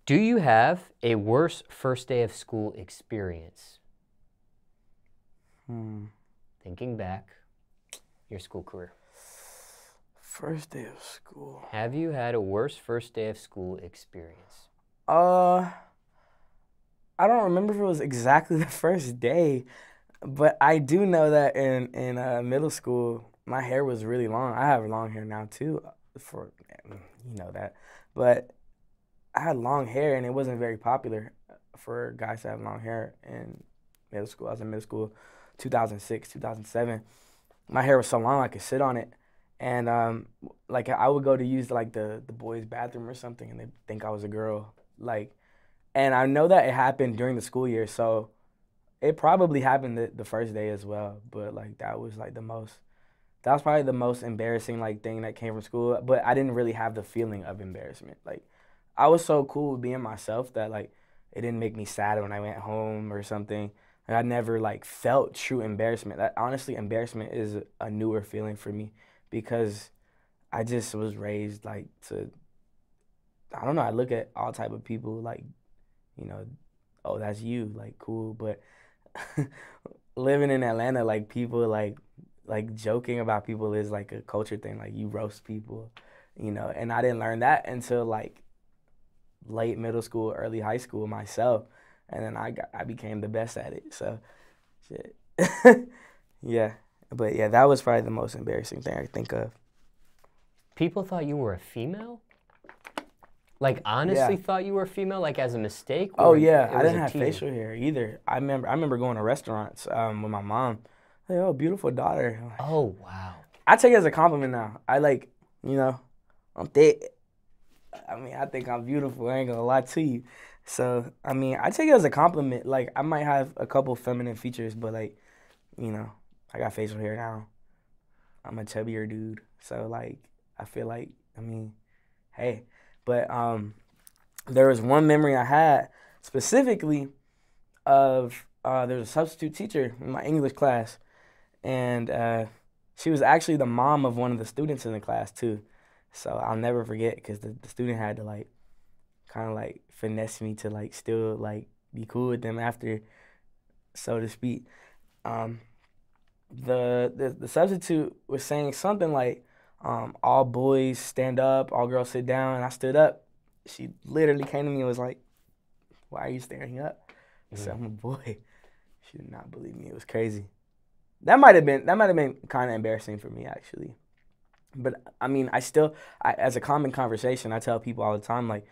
Do you have a worse first day of school experience? Thinking back, your school career. First day of school. Have you had a worse first day of school experience? I don't remember if it was exactly the first day, but I do know that in middle school, my hair was really long. I have long hair now too, for you know that, but I had long hair and it wasn't very popular for guys to have long hair in middle school. I was in middle school, 2006, 2007. My hair was so long I could sit on it, and like I would go to use like the boys' bathroom or something, and they think I was a girl, like. And I know that it happened during the school year, so it probably happened the first day as well. But like that was probably the most embarrassing like thing that came from school. But I didn't really have the feeling of embarrassment. Like I was so cool with being myself that like it didn't make me sad when I went home or something. Like, I never like felt true embarrassment. That honestly, embarrassment is a newer feeling for me because I just was raised like to. I don't know. I look at all type of people like, you know, oh, that's you, like, cool. But living in Atlanta, like, people, like joking about people is, like, a culture thing. Like, you roast people, you know. And I didn't learn that until, like, late middle school, early high school myself. And then I became the best at it. So, shit. Yeah. But, yeah, that was probably the most embarrassing thing I think of. People thought you were a female? Like, honestly thought you were a female, like, as a mistake? Oh, yeah. I didn't have facial hair either. I remember going to restaurants with my mom. Like, oh, beautiful daughter. Like, oh, wow. I take it as a compliment now. I like, you know, I'm thick. I mean, I think I'm beautiful. I ain't gonna lie to you. So, I mean, I take it as a compliment. Like, I might have a couple feminine features, but, like, you know, I got facial hair now. I'm a chubbier dude. So, like, I feel like, I mean, hey. But there was one memory I had specifically of there was a substitute teacher in my English class, and she was actually the mom of one of the students in the class too. So I'll never forget because the student had to like kind of like finesse me to like still like be cool with them after, so to speak. Um, the substitute was saying something like, all boys stand up, all girls sit down, and I stood up. She literally came to me and was like, why are you standing up? I said, I'm a boy. She did not believe me. It was crazy. That might have been kind of embarrassing for me actually. But I mean, as a common conversation, I tell people all the time, like,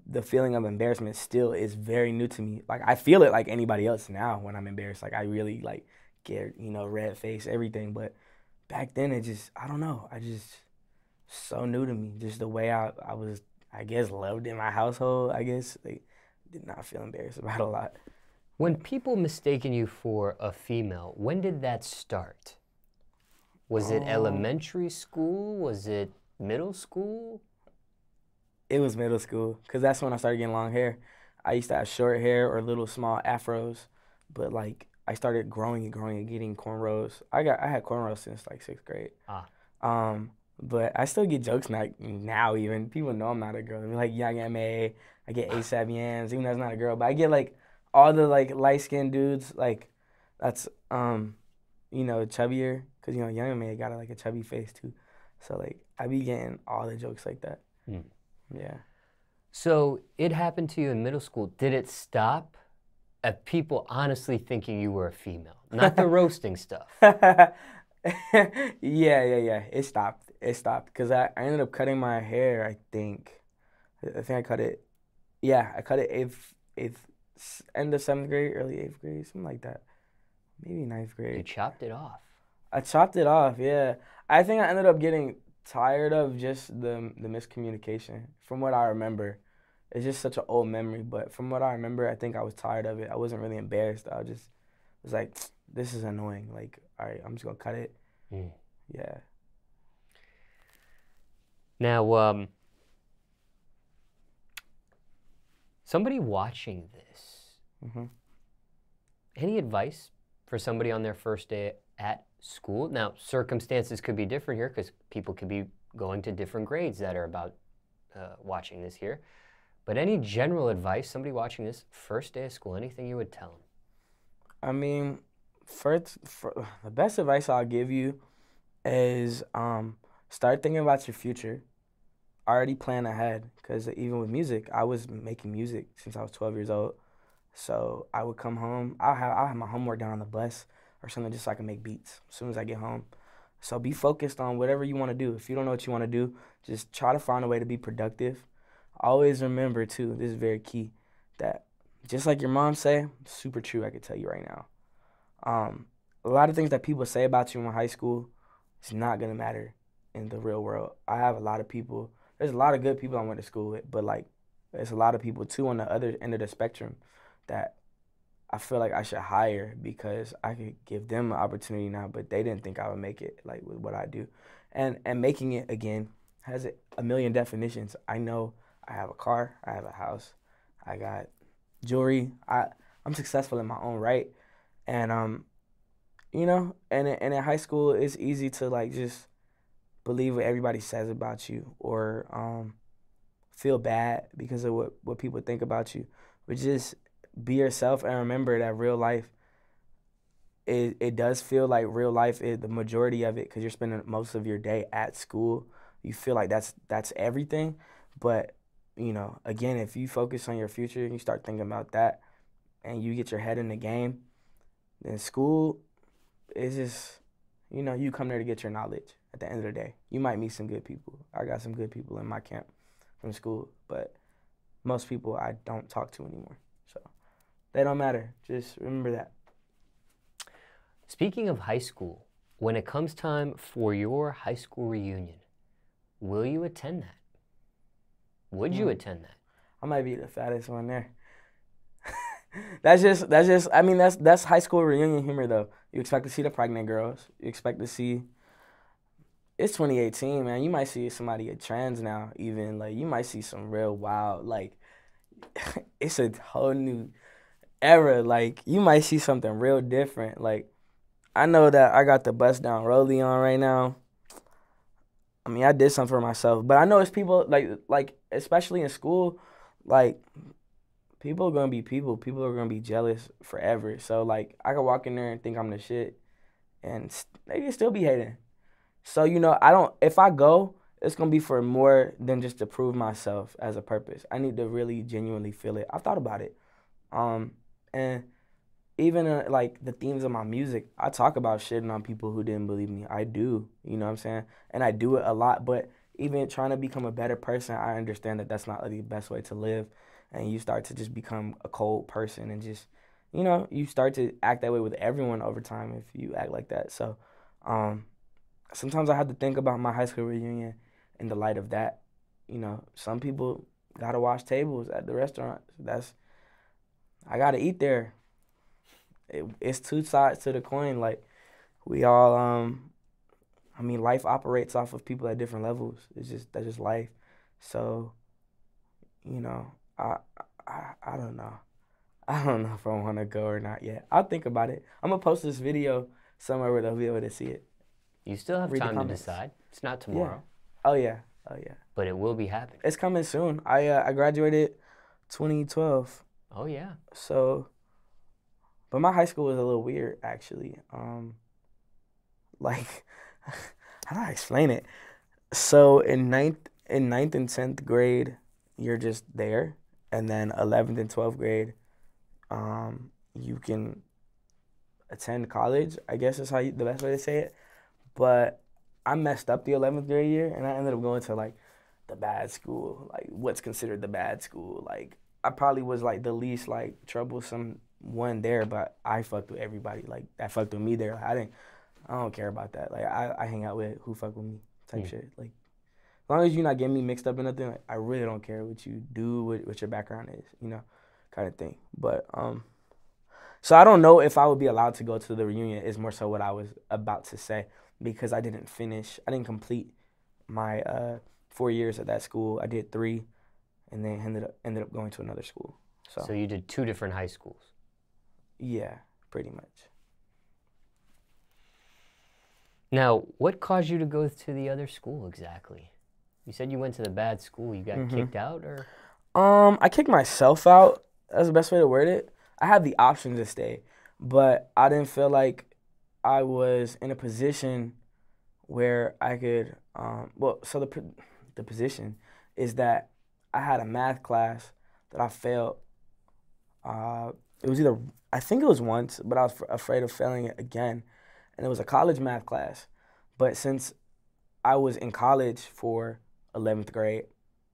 the feeling of embarrassment still is very new to me. Like, I feel it like anybody else now when I'm embarrassed. Like, I really like get, you know, red face, everything. But back then it just, I don't know. So new to me. Just the way I was, I guess, loved in my household, I guess. Like, did not feel embarrassed about a lot. When people mistaken you for a female, when did that start? Was it elementary school? Was it middle school? It was middle school, because that's when I started getting long hair. I used to have short hair or little small afros, but like I started growing and getting cornrows. I had cornrows since like 6th grade. But I still get jokes now even. People know I'm not a girl. They're like Young M.A. I get ASAP Yams, even though that's not a girl. But I get like all the like light-skinned dudes, like that's, you know, chubbier. Because, you know, Young M.A. got like a chubby face too. So like I be getting all the jokes like that. Yeah. So it happened to you in middle school. Did it stop at people honestly thinking you were a female? Not the roasting stuff. Yeah. It stopped. Because I ended up cutting my hair, I think I cut it. Yeah, I cut it end of 7th grade, early 8th grade, something like that. Maybe 9th grade. You chopped it off. I chopped it off, yeah. I think I ended up getting tired of just the miscommunication, from what I remember. It's just such an old memory, but from what I remember, I think I was tired of it. I wasn't really embarrassed. I was like, this is annoying. Like, all right, I'm just going to cut it. Yeah. Now, somebody watching this, any advice for somebody on their first day at school? Now, circumstances could be different here because people could be going to different grades that are about watching this here. But any general advice, somebody watching this, first day of school, anything you would tell them? I mean, the best advice I'll give you is start thinking about your future. Already plan ahead, because even with music, I was making music since I was 12 years old. So I would come home. I'll have my homework done on the bus or something just so I can make beats as soon as I get home. So be focused on whatever you want to do. If you don't know what you want to do, just try to find a way to be productive. Always remember, too, this is very key, that just like your mom say, super true, I could tell you right now. A lot of things that people say about you in high school, it's not going to matter in the real world. I have a lot of people. There's a lot of good people I went to school with, but, like, there's a lot of people, too, on the other end of the spectrum that I feel like I should hire because I could give them an opportunity now, but they didn't think I would make it, like, with what I do. And making it, again, has a million definitions. I know I have a car, I have a house, I got jewelry. I'm successful in my own right. And, you know, and in high school, it's easy to, like, just believe what everybody says about you or feel bad because of what people think about you. But just be yourself and remember that real life, it does feel like real life is the majority of it because you're spending most of your day at school. You feel like that's everything. But, you know, again, if you focus on your future and you start thinking about that and you get your head in the game, then school is just, you know, you come there to get your knowledge at the end of the day. You might meet some good people. I got some good people in my camp from school, but most people I don't talk to anymore. So they don't matter. Just remember that. Speaking of high school, when it comes time for your high school reunion, will you attend that? Would you attend that? I might be the fattest one there. That's just. I mean, that's high school reunion humor though. You expect to see the pregnant girls. You expect to see. It's 2018, man. You might see somebody get trans now. Even like you might see some real wild like. It's a whole new era. Like you might see something real different. Like I know that I got the bust down rollie on right now. I mean, I did something for myself, but I know it's people like especially in school, like. People are gonna be people. People are gonna be jealous forever. So like, I could walk in there and think I'm the shit, and they can still be hating. So you know, I don't. If I go, it's gonna be for more than just to prove myself as a purpose. I need to really genuinely feel it. I've thought about it, and even like the themes of my music, I talk about shitting on people who didn't believe me. I do. You know what I'm saying? And I do it a lot. But even trying to become a better person, I understand that that's not the best way to live. And you start to just become a cold person and just, you know, you start to act that way with everyone over time if you act like that. So sometimes I have to think about my high school reunion in the light of that. You know, some people got to wash tables at the restaurant. I got to eat there. It's two sides to the coin. Like, we all, I mean, life operates off of people at different levels. That's just life. So, you know. I don't know. I don't know if I want to go or not yet. I'll think about it. I'm going to post this video somewhere where they'll be able to see it. You still have time to decide. It's not tomorrow. Yeah. Oh, yeah. But it will be happening. It's coming soon. I graduated 2012. Oh, yeah. So, but my high school was a little weird, actually. Like, how do I explain it? So, in ninth and 10th grade, you're just there. And then 11th and 12th grade, you can attend college, I guess is the best way to say it. But I messed up the 11th grade year, and I ended up going to, like, the bad school, like, what's considered the bad school. Like, I probably was, like, the least, like, troublesome one there, but I fucked with everybody. Like, that fucked with me there. Like, I don't care about that. Like, I hang out with who fuck with me type shit. Like, as long as you're not getting me mixed up in nothing, like, I really don't care what you do, what your background is, you know, kind of thing. But, so I don't know if I would be allowed to go to the reunion is more so what I was about to say because I didn't complete my 4 years at that school. I did 3 and then ended up going to another school. So you did 2 different high schools? Yeah, pretty much. Now, what caused you to go to the other school exactly? You said you went to the bad school. You got kicked out, or? I kicked myself out. That's the best way to word it. I had the option to stay, but I didn't feel like I was in a position where I could. So the position is that I had a math class that I failed. Uh, it was either I think it was once, but I was afraid of failing it again, and it was a college math class. But since I was in college for 11th grade,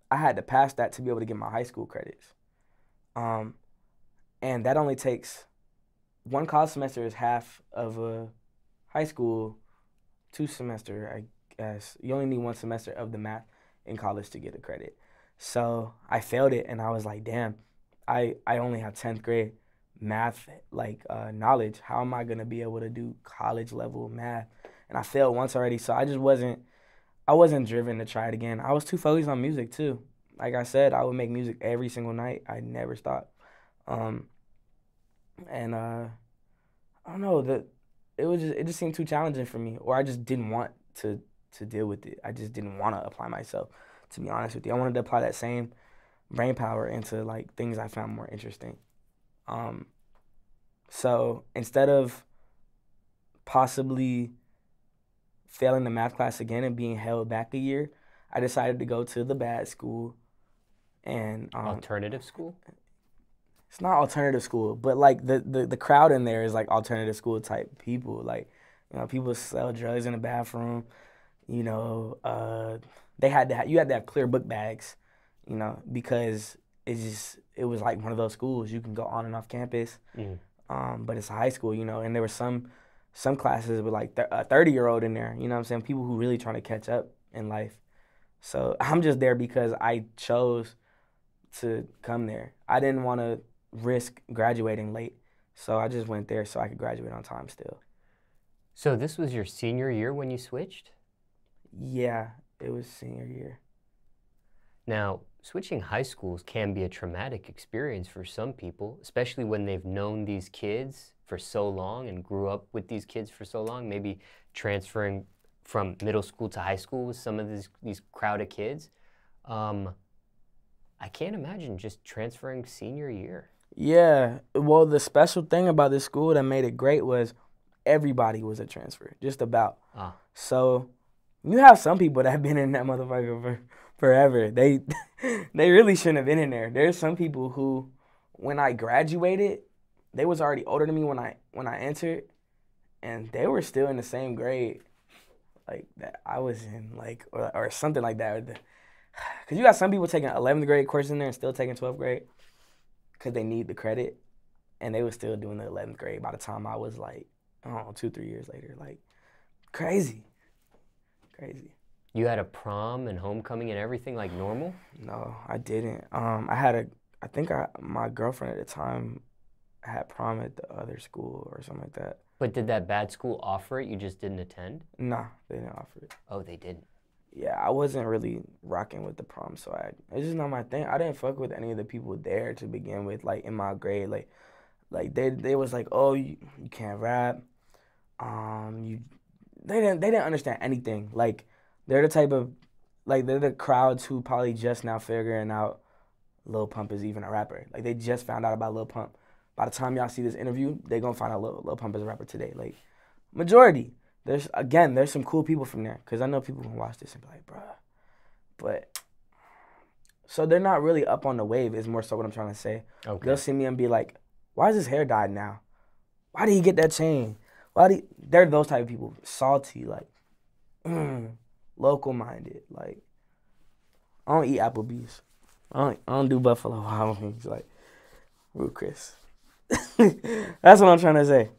I had to pass that to be able to get my high school credits. Um, and that only takes one college semester is half of a high school 2 semester, I guess. You only need 1 semester of the math in college to get a credit. So I failed it, and I was like, damn, I only have 10th grade math knowledge. How am I gonna be able to do college level math? And I failed once already, so I wasn't driven to try it again. I was too focused on music too. Like I said, I would make music every single night. I never stopped. Um, and I don't know, it just seemed too challenging for me, or I just didn't want to deal with it. I just didn't want to apply myself, to be honest with you. I wanted to apply that same brain power into like things I found more interesting. Um, so instead of possibly failing the math class again and being held back a year, I decided to go to the bad school and Alternative school? it's not alternative school, but like the crowd in there is like alternative school type people. Like, people sell drugs in the bathroom. You know, you had to have clear book bags, because it was like one of those schools you can go on and off campus. But it's a high school, and there were some classes with like a 30-year-old in there. You know what I'm saying? People who really trying to catch up in life. So I'm just there because I chose to come there. I didn't want to risk graduating late, so I just went there so I could graduate on time still. So this was your senior year when you switched? Yeah, it was senior year. Now, switching high schools can be a traumatic experience for some people, especially when they've known these kids for so long and grew up with these kids for so long, maybe transferring from middle school to high school with some of these crowded kids. I can't imagine just transferring senior year. Yeah, well, the special thing about this school that made it great was everybody was a transfer, just about. So you have some people that have been in that motherfucker for forever. They really shouldn't have been in there. There's some people who, when I graduated, they was already older than me when I entered, and they were still in the same grade like that I was in, like, or something like that. Because you got some people taking 11th grade courses in there and still taking 12th grade because they need the credit, and they were still doing the 11th grade by the time I was like, I don't know, 2-3 years later. Like, crazy. You had a prom and homecoming and everything like normal? No, I didn't. My girlfriend at the time had prom at the other school or something like that. But did that bad school offer it? You just didn't attend? Nah, they didn't offer it. Oh, they didn't. Yeah, I wasn't really rocking with the prom, so it's just not my thing. I didn't fuck with any of the people there to begin with, like in my grade. Like they was like, oh, you can't rap. They didn't understand anything. Like, they're the type of, like, they're the crowds who probably just now figuring out Lil Pump is even a rapper. Like, they just found out about Lil Pump. By the time y'all see this interview, they gonna find out Lil Pump is a rapper today. Like, majority. There's some cool people from there, because I know people can watch this and be like, bruh. But, so they're not really up on the wave is more so what I'm trying to say. Okay. They'll see me and be like, why is his hair dyed now? Why did he get that chain? They're those type of people. Salty, like, local-minded. Like, I don't eat Applebee's. I don't do Buffalo Wild Wings. Like, Ruth Chris. That's what I'm trying to say.